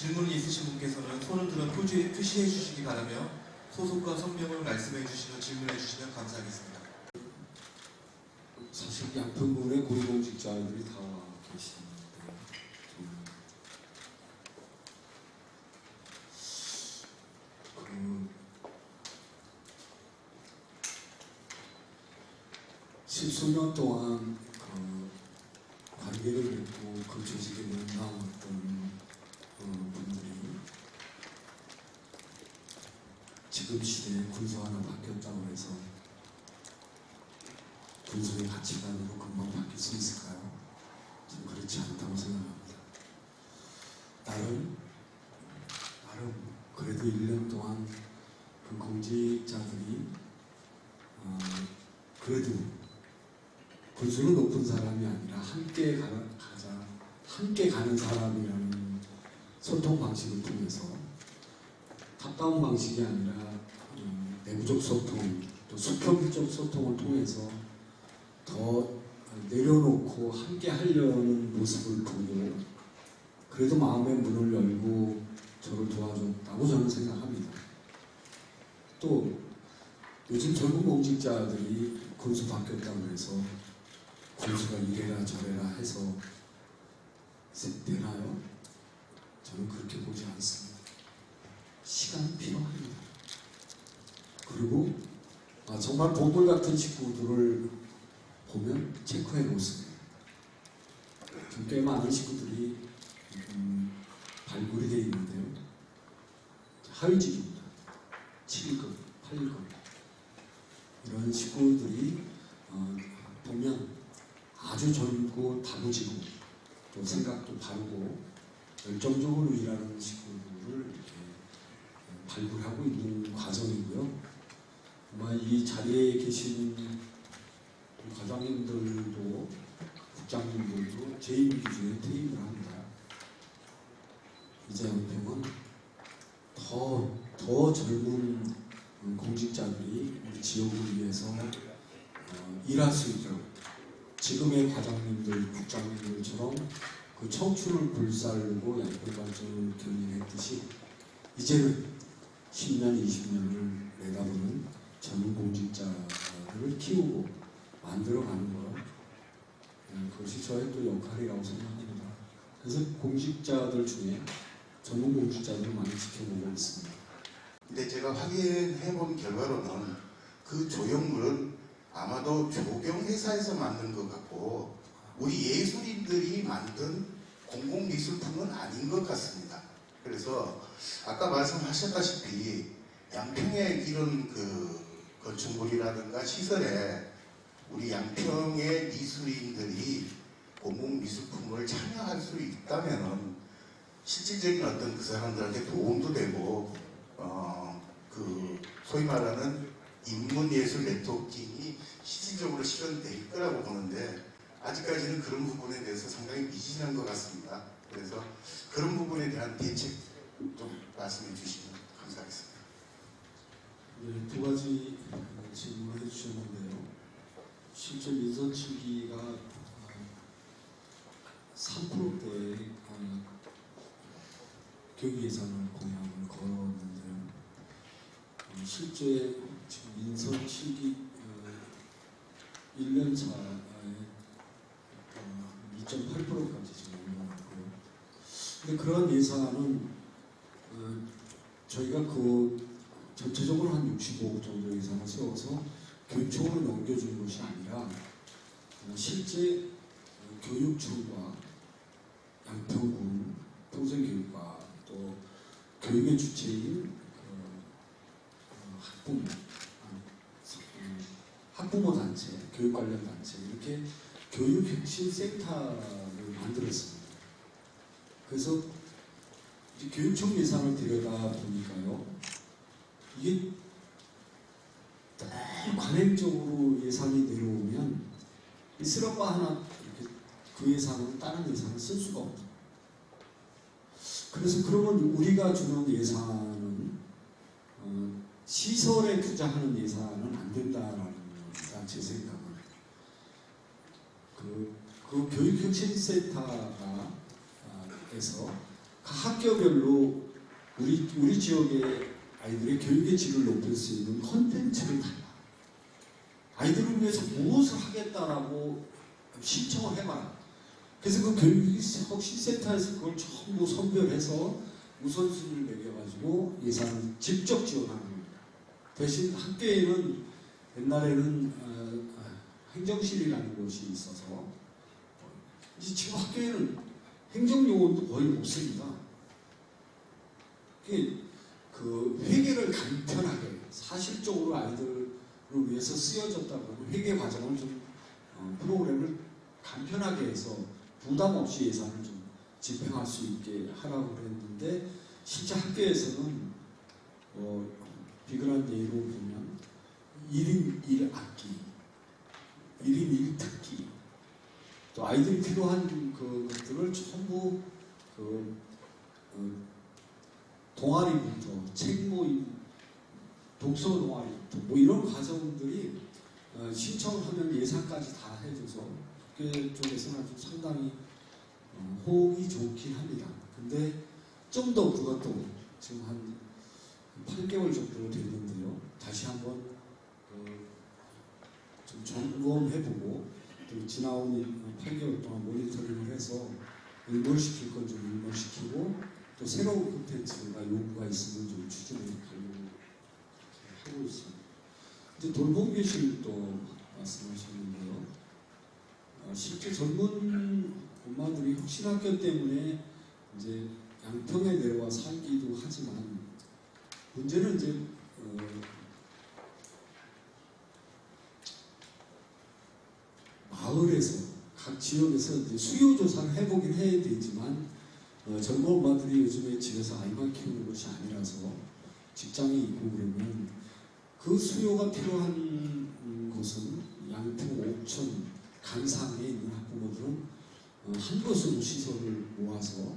질문이 있으신 분께서는 손을 들어 표시해 주시기 바라며 소속과 성명을 말씀해 주시며 질문해 주시면 감사하겠습니다. 사실 양평군의 고위공직자들이 다 계시는데 십수년 동안 관계를 맺고 그 조직에 몸담았던 분들이 지금 시대에 군수 하나 바뀌었다고 해서 군수의 가치관으로 금방 바뀔 수 있을까요? 저는 그렇지 않다고 생각합니다. 나름 그래도 1년 동안 그 공직자들이 그래도 군수는 높은 사람이 아니라 함께 가는 사람이라는 소통 방식을 통해서 탑다운 방식이 아니라 내부적 소통, 또 수평적 소통을 통해서 더 내려놓고 함께 하려는 모습을 보고 그래도 마음의 문을 열고 저를 도와줬다고 저는 생각합니다. 또 요즘 젊은 공직자들이 군수 바뀌었다고 해서 군수가 이래라 저래라 해서 되나요? 저는 그렇게 보지 않습니다. 시간이 필요합니다. 그리고 정말 보물 같은 식구들을 보면 체크해 놓습니다. 꽤 많은 식구들이 발굴이 되어 있는데요. 하위직입니다. 7급, 8급 이런 식구들이 보면 아주 젊고 다부지고 또 생각도 바르고 열정적으로 일하는 식구들을 이렇게 발굴하고 있는 과정이고요. 정말 이 자리에 계신 과장님들도 국장님들도 제 임기 중에 퇴임을 합니다. 이제 연평은 더 젊은 공직자들이 우리 지역을 위해서 일할 수 있도록 지금의 과장님들, 국장님들처럼 그 청춘을 불살고 양평발전을 견인했듯이 이제는 10년, 20년을 내다보는 젊은 공직자들을 키우고 만들어가는 것 그것이 저의 또 역할이라고 생각합니다. 그래서 공직자들 중에 젊은 공직자들을 많이 지켜보고 있습니다. 근데 제가 확인해 본 결과로는 그 조형물은 아마도 조경회사에서 만든 것 같고 우리 예술인들이 만든 공공미술품은 아닌 것 같습니다. 그래서 아까 말씀하셨다시피 양평의 이런 그 건축물이라든가 시설에 우리 양평의 미술인들이 공공미술품을 참여할 수 있다면은 실질적인 어떤 그 사람들한테 도움도 되고 그 소위 말하는 인문예술 네트워킹이 실질적으로 실현될 거라고 보는데 아직까지는 그런 부분에 대해서 상당히 미진한 것 같습니다. 그래서 그런 부분에 대한 대책 좀 말씀해 주시면 감사하겠습니다. 네, 두 가지 질문을 해주셨는데요. 실제 민선 7기가 3%대의 교육 예산을 공약을 걸었는데요. 실제 지금 민선 7기 1년 차에 2.8%까지 지금 올라갔고요. 근데 그런 예산은 저희가 그 전체적으로 한 65억 정도 예산을 세워서 교육청으로 넘겨준 것이 아니라 실제 교육청과 양평군 평생교육과 또 교육의 주체인 학부모 단체, 교육 관련 단체 이렇게 교육혁신센터를 만들었습니다. 그래서 이제 교육청 예산을 들여다 보니까요, 이게 관행적으로 예산이 내려오면 이 쓰레빠 하나 이렇게 그 예산은 다른 예산을 쓸 수가 없다. 그래서 그러면 우리가 주는 예산은 시설에 투자하는 예산은 안 된다라는 겁니다. 제 생각은. 그 교육혁신센터가 에서 학교별로 우리 지역의 아이들의 교육의 질을 높일 수 있는 콘텐츠를 달라. 아이들을 위해서 무엇을 하겠다라고 신청을 해봐라. 그래서 그 교육혁신센터에서 그걸 전부 선별해서 우선순위를 매겨가지고 예산을 직접 지원하는 겁니다. 대신 학교에는 옛날에는 행정실이라는 곳이 있어서 이제 지금 학교에는 행정요원도 거의 없습니다. 그 회계를 간편하게 사실적으로 아이들을 위해서 쓰여졌다고 회계 과정을 좀 프로그램을 간편하게 해서 부담 없이 예산을 좀 집행할 수 있게 하라고 그랬는데 실제 학교에서는 비근한 예로 보면 1인 1악기, 1인 1특기, 또 아이들이 필요한 것들을 전부 동아리부터 책 모임, 독서 동아리부터 뭐 이런 과정들이 신청을 하면 예산까지 다 해줘서 학교 쪽에서는 아주 상당히 호응이 좋긴 합니다. 근데 좀 더 그것도 지금 한 8개월 정도 됐는데요. 다시 한번 좀 점검해보고 또 지나온 8개월 동안 모니터링을 해서 일몰시킬 건 좀 일몰시키고 또 새로운 콘텐츠가 요구가 있으면 좀 추진해 가려고 하고 있습니다. 이제 돌봄교실도 말씀하셨는데요. 실제 젊은 엄마들이 혁신학교 때문에 이제 양평에 내려와 살기도 하지만 문제는 이제 마을에서 각 지역에서 이제 수요 조사를 해보긴 해야 되지만 젊은 엄마들이 요즘에 집에서 아이만 키우는 것이 아니라서 직장이 있고 그러면 그 수요가 필요한 곳은 양평, 옥천, 강상에 있는 학부모들은 한 곳으로 시설을 모아서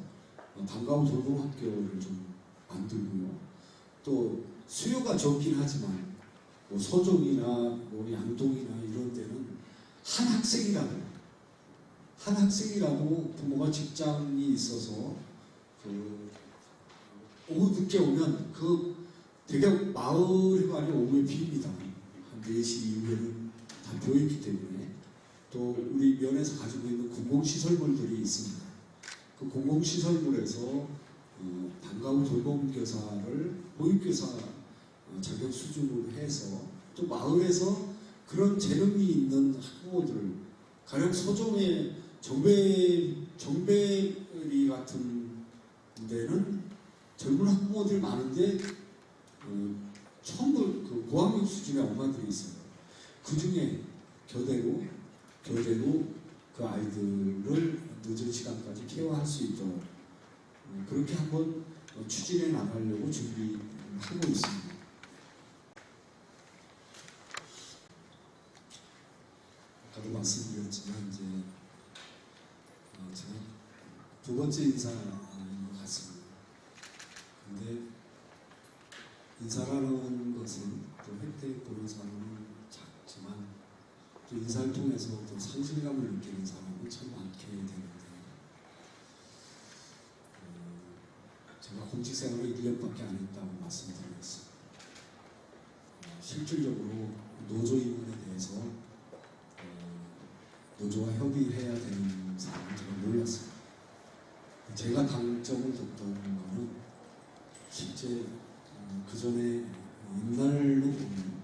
방과후 돌봄학교를 좀 만들고요. 또 수요가 적긴 하지만 뭐 소정이나 뭐 양동이나 이런 데는 한 학생이라도 부모가 직장이 있어서 오후 늦게 오면 되게 마을이 아니라 오후에 빕니다. 한 4시 이후에는 다 비어있기 때문에 또 우리 면에서 가지고 있는 공공시설물들이 있습니다. 그 공공시설물에서 방과후 돌봄교사를 보육교사 자격 수준으로 해서 또 마을에서 그런 재능이 있는 학부모들 가령 서점의 정배리 같은 데는 젊은 학부모들이 많은데 전부 그 고학력 수준의 엄마들이 있어요. 그 중에 교대로 그 아이들을 늦은 시간까지 케어할 수 있도록 그렇게 한번 추진해 나가려고 준비하고 있습니다. 아까도 말씀드렸지만 이제 제가 두 번째 인사인 것 같습니다. 근데 인사라는 것은 또 혜택 보는 사람은 작지만 또 인사를 통해서 또 상실감을 느끼는 사람은 참 많게 되는데 제가 공직생활을 1년밖에 안 했다고 말씀드렸습니다. 실질적으로 노조 임원에 대해서 노조와 협의해야 되는 사람을 제가 몰랐습니다. 제가 당점을 뒀던 거는 실제 그 전에 옛날로 보면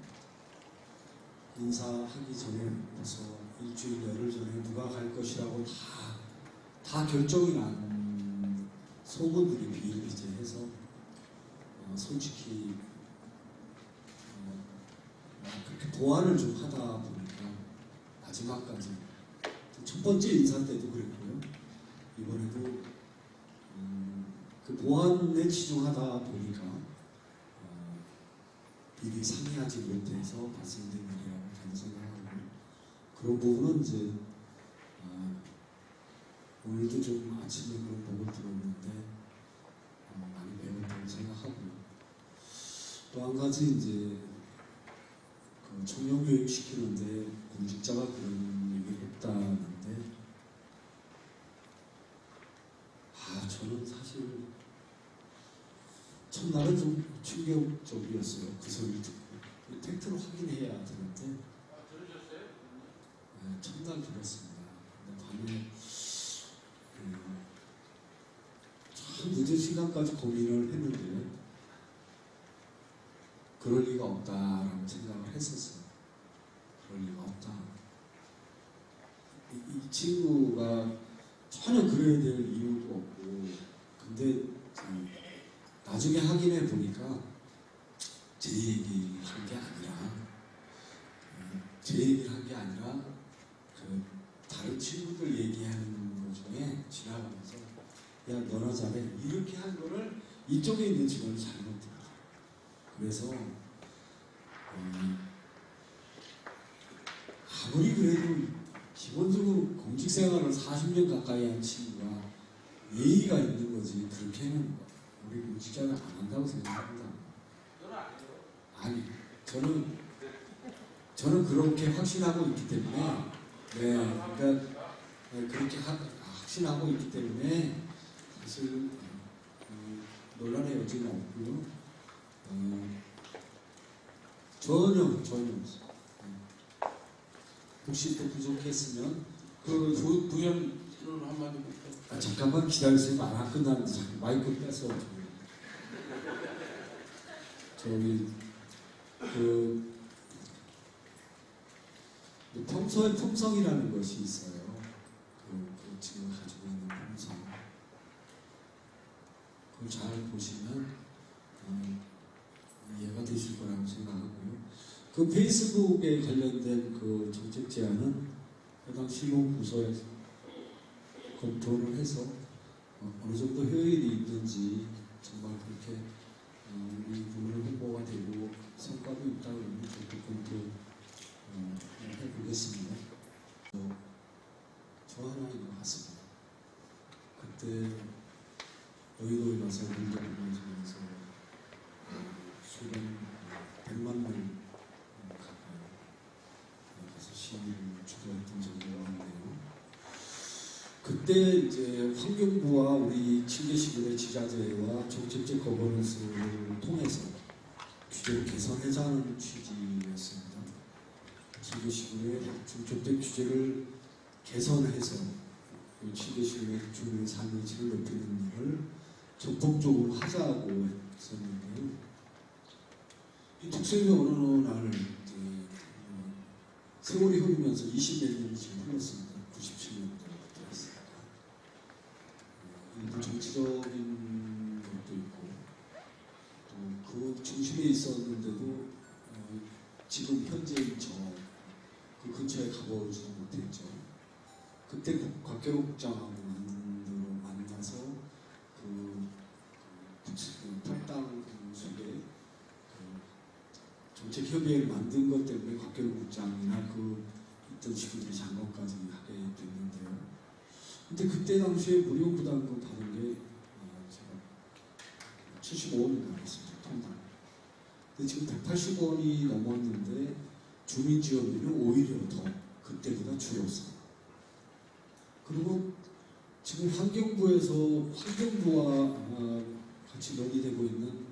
인사하기 전에 벌써 일주일 열흘 전에 누가 갈 것이라고 다 결정이 난 소문들이 비일비재해서 솔직히 그렇게 보완을 좀 하다 보니까 마지막까지 첫 번째 인사 때도 그랬고요. 이번에도 그 보완에 치중하다 보니까 미리 상의하지 못해서 발생된 일이라고 저는 생각하고 그런 부분은 이제 오늘도 좀 아침에 그런 법을 들었는데 많이 배웠다고 생각하고요. 또 한 가지 이제 그 청년 교육 시키는데 공직자가 그런 얘기를 했다는데 저는 사실 첫날은 좀 충격적이었어요. 그 소리를 듣고 팩트로 확인해야 되는데 첫날 들었습니다. 근데 밤에 참 늦은 시간까지 고민을 했는데 그럴 리가 없다라고 생각을 했었어요. 그럴 리가 없다. 이 친구가 전혀 그래야 될 이유도 없고, 근데 나중에 확인해 보니까 제 얘기한 게 아니라 그 다른 친구들 얘기하는 것 중에 지나가면서 야 너나 잘해 이렇게 한 거를 이쪽에 있는 직원이 잘못했다. 그래서 아무리 그래도 기본적으로 공직 생활을 40년 가까이 한 친구가 예의가 있는 거지 그렇게는 우리 공직자는 안 한다고 생각합니다. 아니 저는 그렇게 확신하고 있기 때문에 그러니까 그렇게 확신하고 있기 때문에 사실 논란의 여지는 없고요. 전혀 없어요. 혹시 또 부족했으면 그 부연 한마디 부탁. 잠깐만 기다리세요. 말 안 끝났는데 자꾸 마이크 뺏어. 저기 평소의 품성이라는 것이 있어요. 그 지금 가지고 있는 품성. 그걸 잘 보시면 이해가 되실 거라고 생각하고요. 그 페이스북에 관련된 그 정책 제안은 해당 실무부서에서 검토를 해서 어느 정도 효율이 있는지 정말 그렇게 우리 부문의 홍보가 되고 성과도 있다 그러면 적극 검토해보겠습니다. 저 하나 있는 것 같습니다. 그때 여의도에 가서 문제를 보여주면서 수련 100만 명 가까이 가서 시위를 주도했던 적이 있는데요. 그때 이제 환경부와 우리 7개 시군의 지자체와 정책적 거버넌스를 통해서 규제를 개선하자는 취지였습니다. 7개 시군의 중점적 규제를 개선해서 7개 시군의 주민의 삶의 질을 높이는 일을 적극적으로 하자고 했었는데요. 이 특수행위 어느 날 세월이 흐르면서 20몇 년이 지금 흘렀습니다. 97년도였습니다. 일부 정치적인 것도 있고 또 그 중심에 있었는데도 지금 현재인 그 근처에 가보지도 못했죠. 그때 곽계로 국장하고 만나서 탈당 속에 정책 협의회를 만든 것 때문에 곽계로 국장이나 그 있던 시군들이 장관까지 하게 됐는데요. 근데 그때 당시에 무료 부담금 받은 게 제가 75원이 나왔습니다. 통당. 근데 지금 180원이 넘었는데 주민 지원비는 오히려 더 그때보다 줄었어요. 그리고 지금 환경부와 같이 논의되고 있는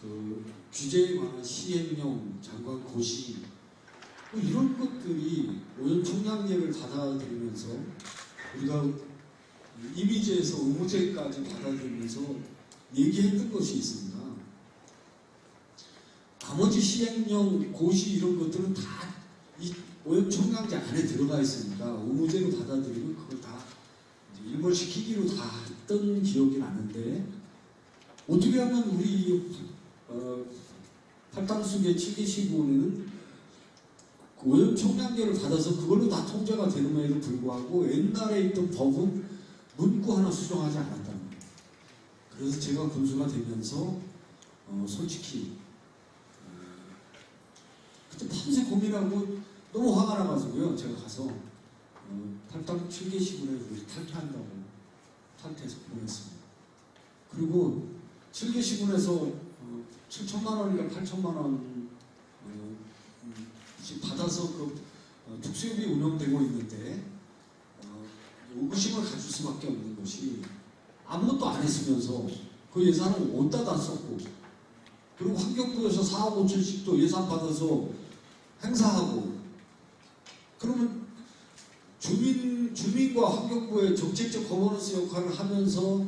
그 규제에 관한 시행령, 장관 고시 이런 것들이 오염 총량제를 받아들이면서 우리가 이미지에서 의무제까지 받아들이면서 얘기했던 것이 있습니다. 나머지 시행령, 고시 이런 것들은 다 이 오염 총량제 안에 들어가 있으니까 의무제로 받아들이면 그걸 다 일벌시키기로 다 했던 기억이 나는데 어떻게 하면 우리 탈당수계 7개 시군에는 오염 총량제를 받아서 그걸로 다 통제가 되는에도 불구하고 옛날에 있던 법은 문구 하나 수정하지 않았다는 거예요. 그래서 제가 군수가 되면서 솔직히 그때 밤새 고민하고 너무 화가 나가지고요. 제가 가서 탈당 7개 시군에 우리 탈퇴한다고 탈퇴해서 보냈습니다. 그리고 7개 시군에서 7천만 원인가 8천만 원 받아서 그 특수협이 운영되고 있는데 의구심을 가질 수밖에 없는 것이 아무것도 안 했으면서 그 예산을 어디다 다 썼고, 그리고 환경부에서 4억 5천씩도 예산 받아서 행사하고, 그러면 주민과 환경부의 정책적 거버넌스 역할을 하면서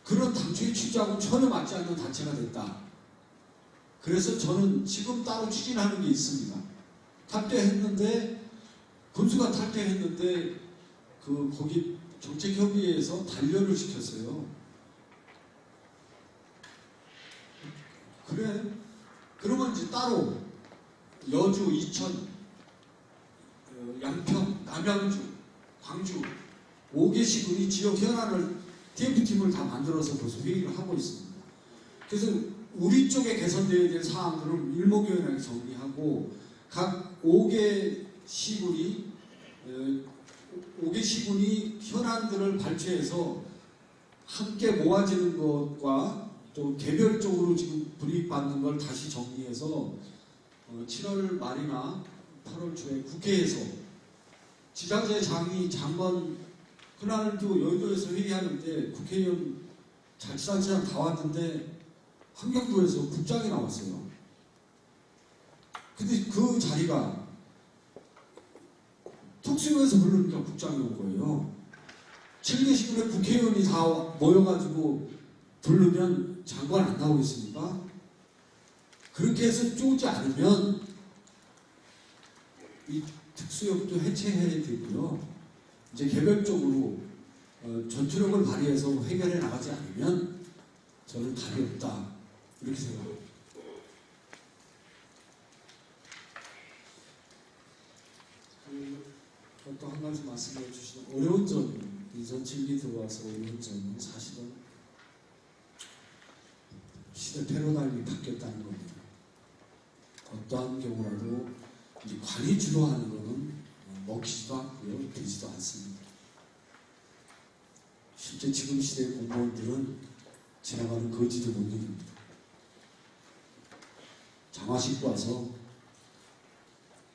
그런 당초의 취지하고 전혀 맞지 않는 단체가 됐다. 그래서 저는 지금 따로 추진하는 게 있습니다. 탈퇴했는데, 군수가 탈퇴했는데, 거기 정책협의회에서 단련을 시켰어요. 그래. 그러면 이제 따로 여주, 이천, 양평, 남양주, 광주 5개 시군이 지역 현안을 TF팀을 다 만들어서 벌써 회의를 하고 있습니다. 그래서 우리 쪽에 개선되어야 될 사항들을 일목요연하게 정리하고 각 5개 시군이 현안들을 발췌해서 함께 모아지는 것과 또 개별적으로 지금 불이익받는 걸 다시 정리해서 7월 말이나 8월 초에 국회에서 지자체 장관 그날도 여의도에서 회의하는데 국회의원 자치단체장 다 왔는데 환경부에서 국장이 나왔어요. 근데 그 자리가 특수위에서 부르니까 국장이 온 거예요. 7개 시군에 국회의원이 다 모여가지고 부르면 장관 안 나오겠습니까? 그렇게 해서 쪼지 않으면 이 특수위도 해체해야 되고요. 이제 개별적으로 전투력을 발휘해서 해결해 나가지 않으면 저는 답이 없다. 이렇게 생각합니다. 또 한 가지 말씀해 주시는 어려운 점이 민선 7기 들어와서 어려운 점은 사실은 시대 패러다임이 바뀌었다는 겁니다. 어떠한 경우라도 이제 관이 주도하는 것은 먹히지도 않고요, 되지도 않습니다. 실제 지금 시대의 공무원들은 지나가는 거지도 못 이깁니다. 장화 신고 와서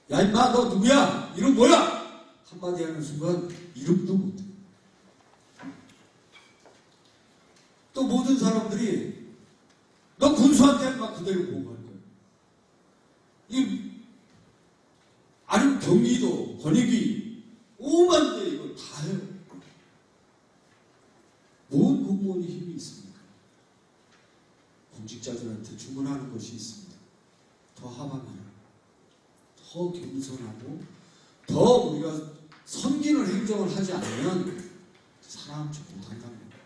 야 임마 너 누구야? 이름 뭐야? 한마디 하는 순간 이름도 못해. 또 모든 사람들이 너 군수한테 막 그대로 보고할 거야. 아니면 경기도, 권익위, 오만데 이걸 다 해요. 뭔 공무원이 힘이 있습니까? 공직자들한테 주문하는 것이 있습니다. 더 하반하라. 더 겸손하고 더 우리가 섬기는 행정을 하지 않으면 살아남지 못한다는 거예요.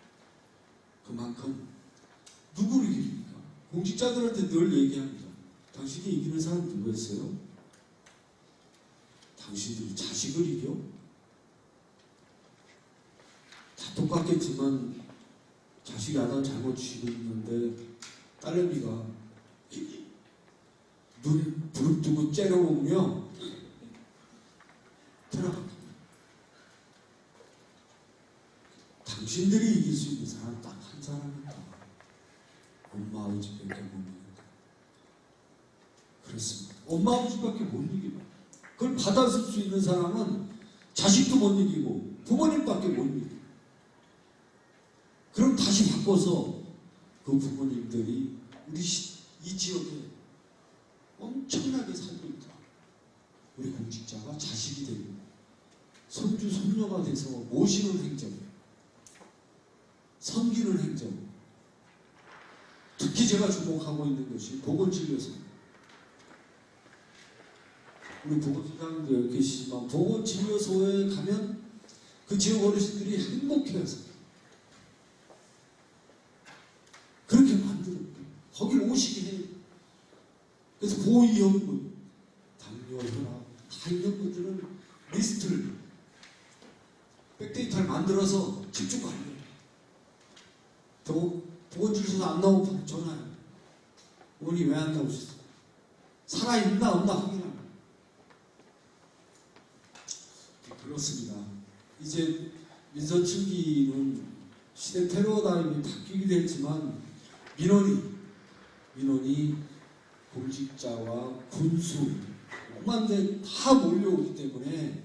그만큼 누구를 이깁니까? 공직자들한테 늘 얘기합니다. 당신이 이기는 사람 누구였어요? 당신들이 자식을 이겨? 다 똑같겠지만 자식이 하나 잘못 지고 있는데 딸내미가 눈 부릅뜨고 째려보며 들어갑니다. 당신들이 이길 수 있는 사람 딱 한 사람이다. 엄마 아버지밖에 못 이긴다. 그렇습니다. 엄마 아버지밖에 못 이깁니다. 그걸 받아줄 수 있는 사람은 자식도 못 이기고 부모님밖에 못 이깁니다. 그럼 다시 바꿔서 그 부모님들이 우리 이 지역에 엄청나게 살고 있다. 우리 공직자가 자식이 되고 손주 손녀가 돼서 모시는 행정, 섬기는 행정. 특히 제가 주목하고 있는 것이 보건진료소. 우리 보건소장도 계시지만 보건진료소에 가면 그 지역 어르신들이 행복해서 그렇게 만들어요. 거길 오시게 해요. 그래서 고위험군, 당뇨, 혈압 다 있는 분들은 리스트를 백데이터를 만들어서 집중 관리해요. 보건진료소 안 나오면 전화해요. 어머니 왜 안 나오셨어요? 살아있나 없나 확인합니다. 그렇습니다. 이제 민선 7기는 시대 패러다임이 바뀌기도 했지만 민원이 공직자와 군수 오만데 다 몰려오기 때문에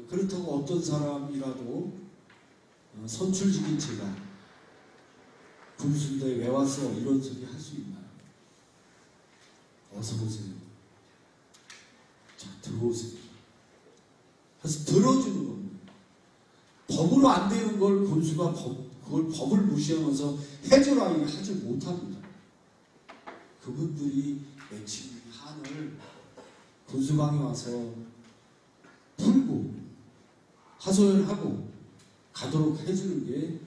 그렇다고 어떤 사람이라도 선출직인 제가 군수인데 왜 왔어? 이런 소리 할 수 있나요? 어서 오세요. 자, 들어오세요. 그래서 들어주는 겁니다. 법으로 안 되는 걸 군수가 그걸 법을 무시하면서 해줘라 이거 하지 못합니다. 그분들이 맺힌 한을 군수방에 와서 풀고 하소연하고 가도록 해주는 게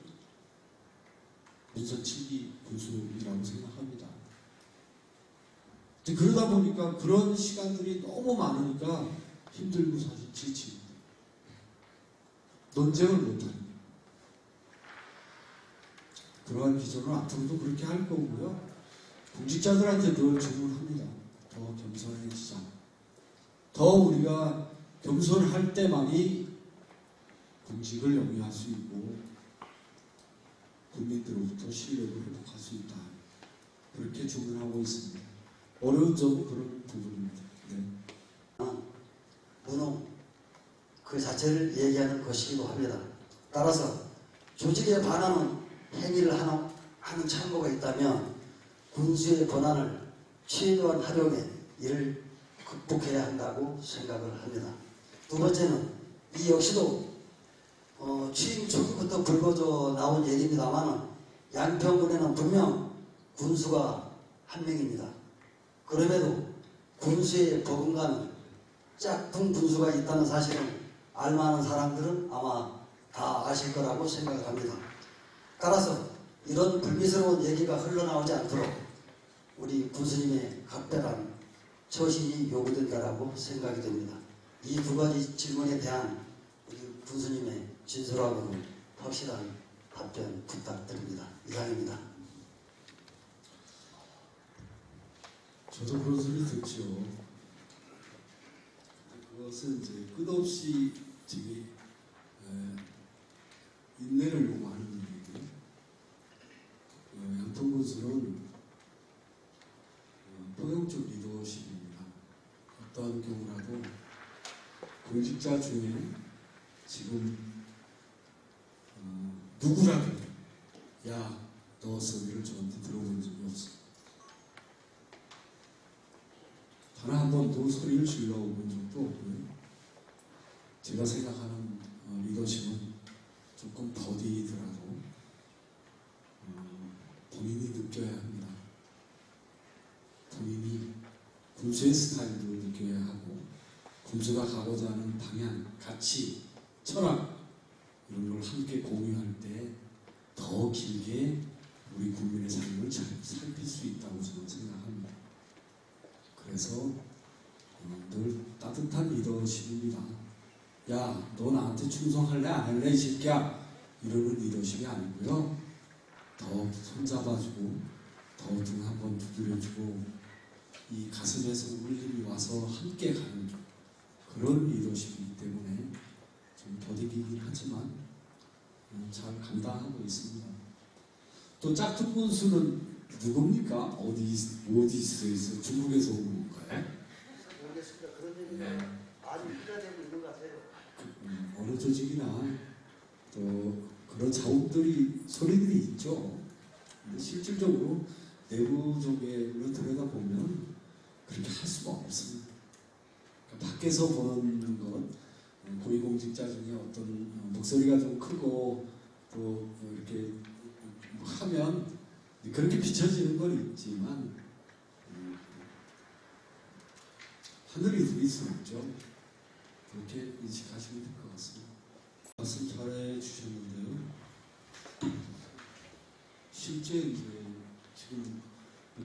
문서치기 군수이라고 생각합니다. 이제 그러다 보니까 그런 시간들이 너무 많으니까 힘들고 사실 지칩니다. 논쟁을 못합니다. 그러한 기조는 앞으로도 그렇게 할 거고요. 공직자들한테 늘 주문합니다. 더 겸손해지자. 더 우리가 겸손할 때만이 공직을 영위할 수 있고 국민들로부터 신뢰를 회복할 수 있다. 그렇게 주문하고 있습니다. 어려운 점은 그런 부분입니다. 네. 무능 그 자체를 얘기하는 것이기도 합니다. 따라서 조직에 반하는 행위를 하는 참모가 있다면 군수의 권한을 최대한 활용해 이를 극복해야 한다고 생각을 합니다. 두 번째는 이 역시도 취임 초기부터 불거져 나온 얘기입니다만 양평군에는 분명 군수가 한 명입니다. 그럼에도 군수의 버금가는 짝퉁 군수가 있다는 사실은 알만한 사람들은 아마 다 아실 거라고 생각을 합니다. 따라서 이런 불미스러운 얘기가 흘러나오지 않도록 우리 군수님의 각별한 처신이 요구된다라고 생각이 됩니다. 이 두 가지 질문에 대한 우리 군수님의 진솔하고 확실한 답변 부탁드립니다. 이상입니다. 저도 그런 소리 듣죠. 그것은 이제 끝없이 지금 인내를 요구하는 일이고요. 양평군수는 포용적 리더십입니다. 어떠한 경우라도 공직자 중에 지금 누구라도 야, 너 소리를 저한테 들어본 적이 없어. 단 한 번도 소리를 질러본 적도 없고요. 제가 생각하는 리더십은 조금 더디더라도 본인이 느껴야 합니다. 본인이 군수의 스타일도 느껴야 하고 군수가 가고자 하는 방향, 가치, 철학 이런 걸 함께 공유할 때 더 길게 우리 국민의 삶을 잘 살필 수 있다고 저는 생각합니다. 그래서 늘 따뜻한 리더십입니다. 야, 너 나한테 충성할래 안 할래 이 새끼야 이러는 리더십이 아니고요. 더 손잡아주고 더 등 한번 두드려주고 이 가슴에서 울림이 와서 함께 가는 그런 리더십이기 때문에 좀 더디긴 하지만 잘 감당하고 있습니다. 또 짝퉁 군수는 누굽니까? 어디 있어? 중국에서 온 건가요? 모르겠습니다. 그런 얘기가 아주 부자되고 있는 것 같아요. 어느 조직이나 또 그런 자욱들이 소리들이 있죠. 근데 실질적으로 내부적으로 들여다보면 그렇게 할 수가 없습니다. 그러니까 밖에서 보는 것 고위공직자 중에 어떤 목소리가 좀 크고 또 이렇게 하면 그렇게 비춰지는 건 있지만 하늘이 둘이 수 없죠. 그렇게 인식하시면 될 것 같습니다. 말씀 잘해 주셨는데요. 실제 이제 지금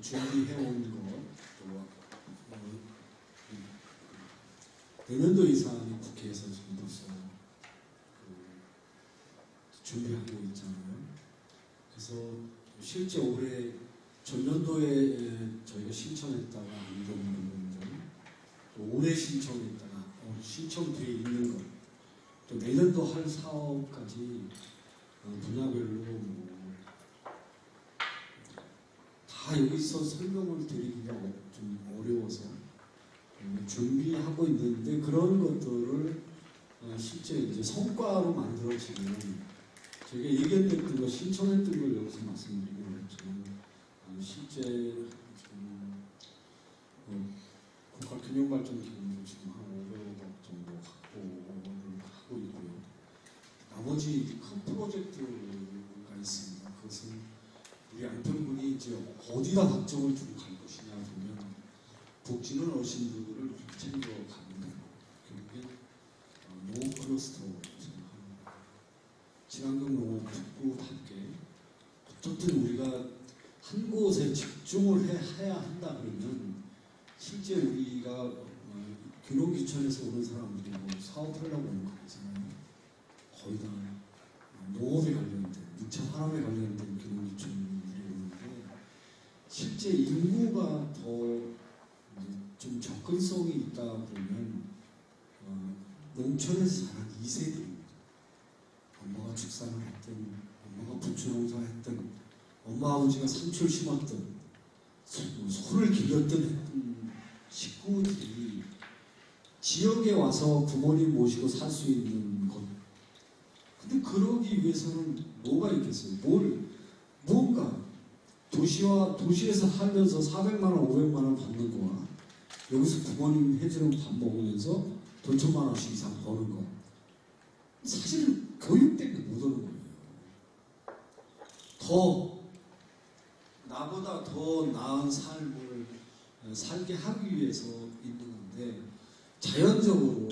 준비해온 것 또 내년도 예산이 국회에서 지금 벌써 준비하고 있잖아요. 그래서 실제 올해 전년도에 저희가 신청했다가 안 되는 부분들, 또 올해 신청했다가 신청돼 있는 것, 또 내년도 할 사업까지 분야별로 다 여기서 설명을 드리기가 좀 어려워서 준비하고 있는데 그런 것들을 실제 이제 성과로 만들어지면 저희가 예견했던 거 신청했던 걸 여기서 말씀드리고 이제 어디다 박정을 두고 갈 것이냐 보면 북진은 어신들을 챙겨가는 결국엔 농업 클러스터로 생각합니다. 친환경 농업 특구답게 어쨌든 우리가 한 곳에 집중을 해야 한다 그러면 실제 우리가 귀농귀촌에서 오는 사람들이 뭐 사업하려고 오는 거 아니잖아요. 거의 다 농업에 관련된, 2차 산업에 관련된 귀농귀촌들이 오는데 실제 인구가 더 좀 접근성이 있다 그러면 농촌에서 자란 2세들입니다. 엄마가 축산을 했든 엄마가 부추농사 했든 엄마 아버지가 상추를 심었든 소를 기렸든 했던 식구들이 지역에 와서 부모님 모시고 살 수 있는 것. 근데 그러기 위해서는 뭐가 있겠어요? 뭔가 도시에서 살면서 400만 원, 500만 원 받는 거와 여기서 부모님 해주는 밥 먹으면서 돈 1000만 원씩 이상 버는 거. 사실 교육 때문에 못 오는 거예요. 나보다 더 나은 삶을 살게 하기 위해서 있는 건데 자연적으로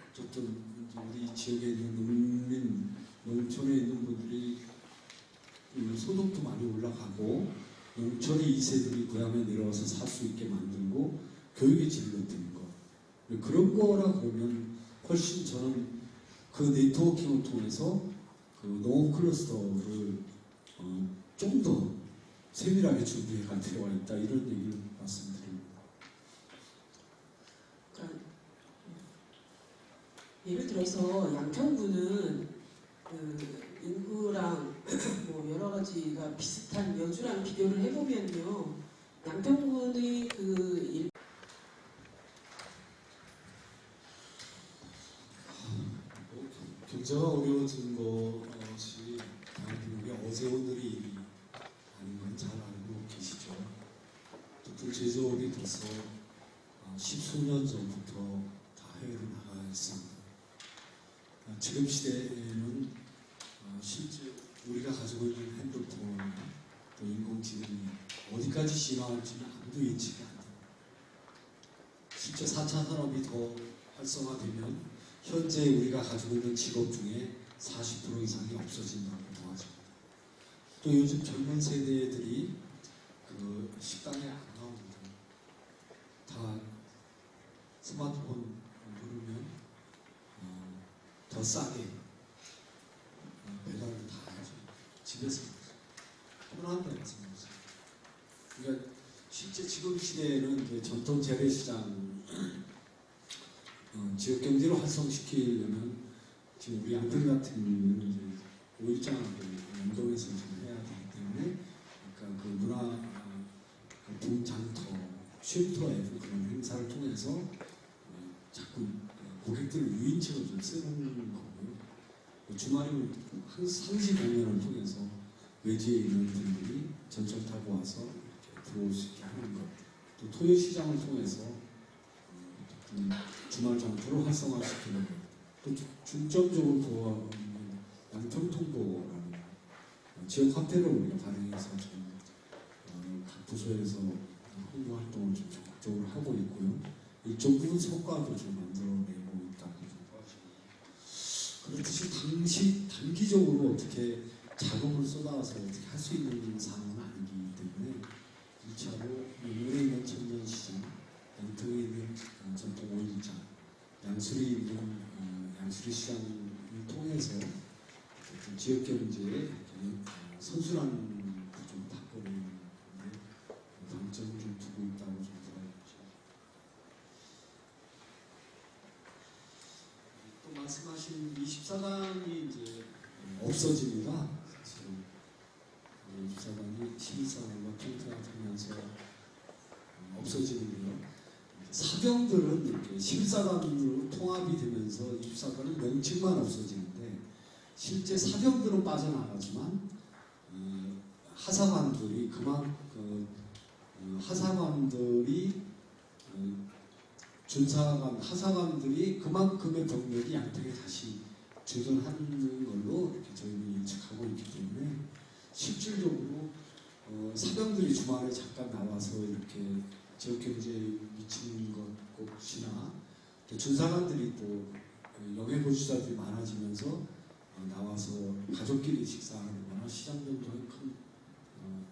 어쨌든 우리 지역에 있는 농촌에 있는 분들이 소득도 많이 올라가고 농촌의 2세들이 고향에 내려와서 살 수 있게 만들고 교육의 질을 높이는 거. 그런 거라 그러면 훨씬 저는 그 네트워킹을 통해서 그 농업 클러스터를 좀 더 세밀하게 준비해 갈 필요가 있다 이런 얘기를 말씀드립니다. 그러니까 예를 들어서 양평구는 그 인구랑 뭐 여러 가지가 비슷한 여주랑 비교를 해보면요, 양평군의 경제가 어려워진 것이 대한민국의 어제 오늘이 아닌 건 잘 알고 계시죠. 어쨌든 제조업이 벌써 10수년 전부터 다 해외로 나가 있습니다. 지금 시대에는 실제 우리가 가지고 있는 핸드폰, 또 인공지능이 어디까지 진화할지는 아무도 예측이 안 돼요. 실제 4차 산업이 더 활성화되면 현재 우리가 가지고 있는 직업 중에 40% 이상이 없어진다고 도와집니다. 또 요즘 젊은 세대들이 그 식당에 안 나옵니다. 다 스마트폰 누르면 더 싸게 배달을 다 하죠. 집에서 편한다는 말씀이죠. 그러니까 실제 지금 시대에는 이제 전통 재래시장 지역 경제를 활성시키려면 지금 우리 양평 같은 경우는 이제 5일장을 연동해서 좀 해야 되기 때문에 그러니까 그 문화 분장터, 쉼터에 그런 행사를 통해서 자꾸 고객들 유인책을 좀 쓰는 거고요. 주말이면 한 30공연을 통해서 외지에 있는 분들이 전철 타고 와서 이렇게 들어올 수 있게 하는 것. 또 토요시장을 통해서 주말 장터를 활성화시키는 것. 또 중점적으로 도와주는 양평통보라는 지역 화폐를 우리가 발행해서 각 부서에서 홍보 활동을 좀 적극적으로 하고 있고요. 일정 부분 성과도 좀 만들어내고 있다고 그렇듯이 단기적으로 어떻게 자금을 쏟아서 어떻게 할 수 있는 상황은 아니기 때문에 1차로 물에 있는 천년시장, 양평에 있는 전통 오일장, 양수리에 있는 양수리시장을 통해서 지역경제에 선순환을 좀 바꿔내는 데 방점을 좀 두고 있다고 좀 들어야죠. 또 말씀하신 24단이 이제 없어집니다. 사실은 24단이 12사단과 통폐합하면서 없어지는데요. 사병들은 이렇게 14단으로 통합이 되면서 24단은 명칭만 없어지는데 실제 사병들은 빠져나가지만 하사관들이 하사관들이 그만큼의 병력이 양평에 다시 주둔하는 걸로 이렇게 저희는 예측하고 있기 때문에 실질적으로 사병들이 주말에 잠깐 나와서 이렇게 지역 경제에 미치는 것이나 또 군사관들이 또 영해고시자들이 많아지면서 나와서 가족끼리 식사하는 거나 시장 변동에 큰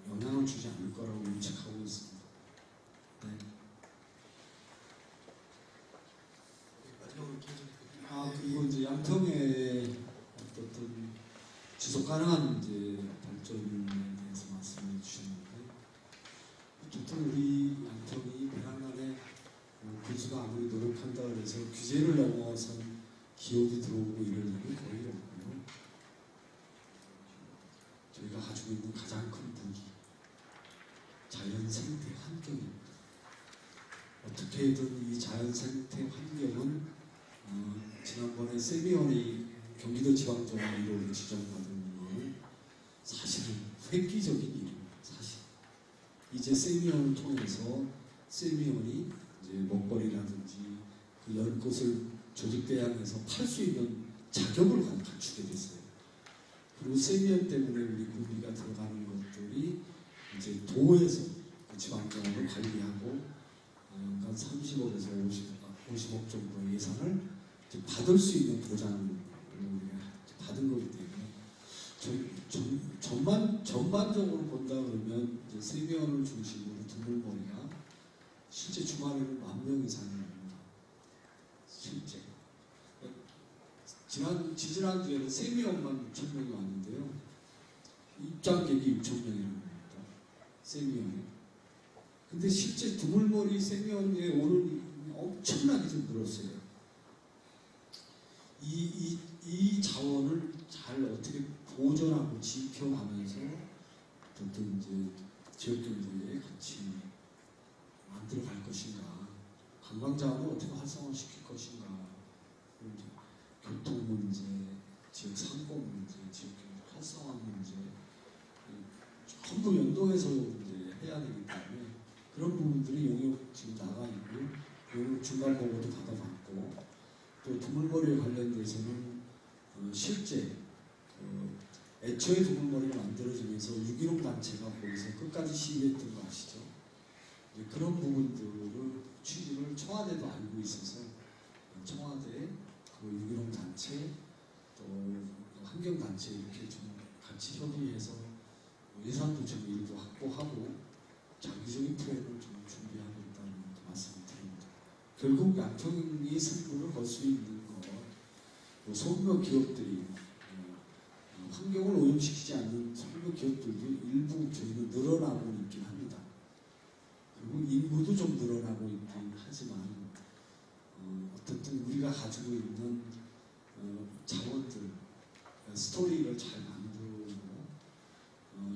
영향을 주지 않을 거라고 예측하고 있습니다. 네. 마지막으로 그리고 이제 양평의 어떤 지속 가능한 이제 발전에 대해서 말씀해 주셨는데, 어쨌든 우리 양평이 백악관에 군수가 아무리 노력한다 그래서 규제를 넘어선 기업이 들어오고 이럴 일은 거의 없고요. 저희가 가지고 있는 가장 큰 무기, 자연 생태 환경입니다. 어떻게든 이 자연 생태 환경은 지난번에 세미원이 경기도 지방정원으로 지정받은 것은 사실은 획기적인 일입니다. 사실 이제 세미원을 통해서 세미원이 이제 먹거리라든지 그 연꽃을 조직대항해서 팔 수 있는 자격을 갖추게 됐어요. 그리고 세미원 때문에 우리 군비가 들어가는 것들이 이제 도에서 그 지방정원을 관리하고 연간 30억에서 50억 정도 예산을 받을 수 있는 보장을 우리가 받은 거기 때문에 전반적으로 본다 그러면 이제 세미원을 중심으로 드물머리가 실제 주말에는 10,000명 이상이 옵니다. 실제 지지난주에는 세미원만 6,000명이 왔는데요. 입장객이 6,000명이라는 겁니다. 세미원이. 근데 실제 드물머리 세미원에 오는 엄청나게 좀 늘었어요. 이 자원을 잘 어떻게 보존하고 지켜가면서 어떤 이제 지역 경제에 같이 만들어 갈 것인가, 관광 자원을 어떻게 활성화시킬 것인가, 이제 교통 문제, 지역 상권 문제, 지역 경제 활성화 문제 전부 연동해서 이제 해야 되기 때문에 그런 부분들이 용역 지금 나가 있고 용역 중간 보고도 받아봤고. 또 드물머리에 관련돼서는 실제 애초에 드물머리가 만들어지면서 6.15 단체가 거기서 끝까지 시위했던 거 아시죠? 그런 부분들을 취지를 청와대도 알고 있어서 청와대, 그 6.15 단체, 또 환경단체 이렇게 좀 같이 협의해서 예산도 좀 일부 확보하고 장기적인 플랜을 좀 준비하고 있다는 것도 말씀드립니다. 결국 양평이 승부를 걸 수 있는 것, 소규모 기업들이 환경을 오염시키지 않는 소규모 기업들도 일부 저희는 늘어나고 있긴 합니다. 그리고 인구도 좀 늘어나고 있긴 하지만 어쨌든 우리가 가지고 있는 자원들, 스토리를 잘 만들고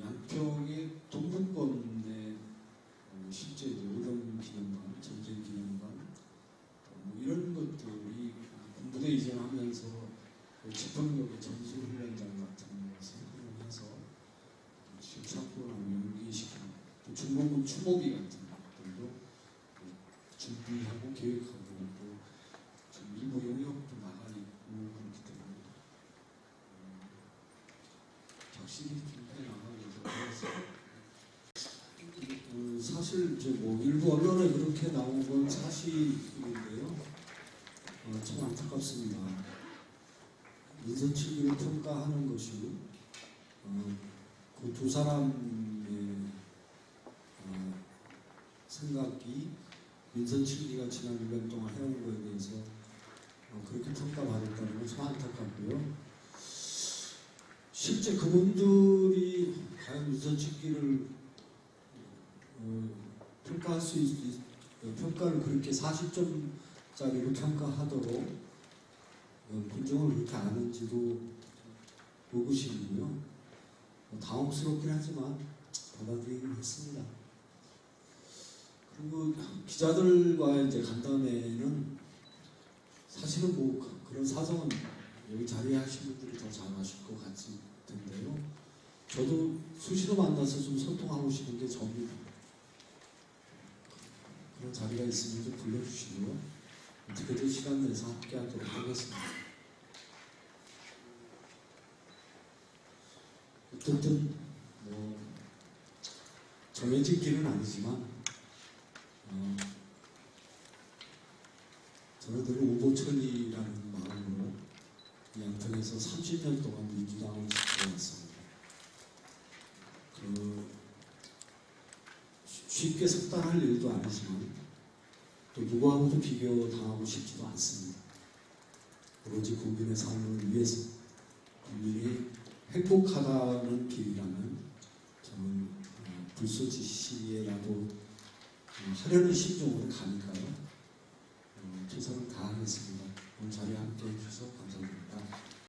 양평의 동북권에 실제 노동 기념관, 전쟁 기념관 이런 것들이 군부대 이전하면서 집행력의 전술훈련장 같은 것을 활용해서 실착권하고 연기시키는 또 중공군 추모비 같은 것들도 준비하고 계획하고 또 일부 용역도 나가 있고 그렇기 때문에 확실히 준비해 나가고 있어서 사실 이제 뭐 일부 언론에 그렇게 나온 건 사실인데요. 참 안타깝습니다. 민선7기를 평가하는 것이 그 두 사람의 생각이 민선7기가 지난 1년 동안 해온 거에 대해서 그렇게 평가받았다는 건 참 안타깝고요. 실제 그분들이 과연 민선7기를 평가할 수 평가를 그렇게 40점짜리로 평가하도록 분정을 그렇게 아는지도 의구심이고요. 당혹스럽긴 하지만 받아들이긴 했습니다. 그리고 기자들과 이제 간담회는 사실은 뭐 그런 사정은 여기 자리에 하신 분들이 더 잘 아실 것 같을 텐데요. 저도 수시로 만나서 좀 소통하고 싶은 게 접니다. 그런 자리가 있으면 좀 불러주시고요. 어떻게든 시간 내서 함께 하도록 하겠습니다. 어쨌든 뭐 정해진 길은 아니지만 저희들은 오보천이라는 마음으로 양평에서 30년 동안 민주당을 지켜왔습니다. 쉽게 석달할 일도 아니지만 또 누구하고도 비교당하고 싶지도 않습니다. 오로지 국민의 삶을 위해서 국민이 행복하다는 길이라면 저는 불쏘지시에라도 하려는 심정으로 가니까요. 최선을 다하겠습니다. 오늘 자리에 함께 해주셔서 감사드립니다.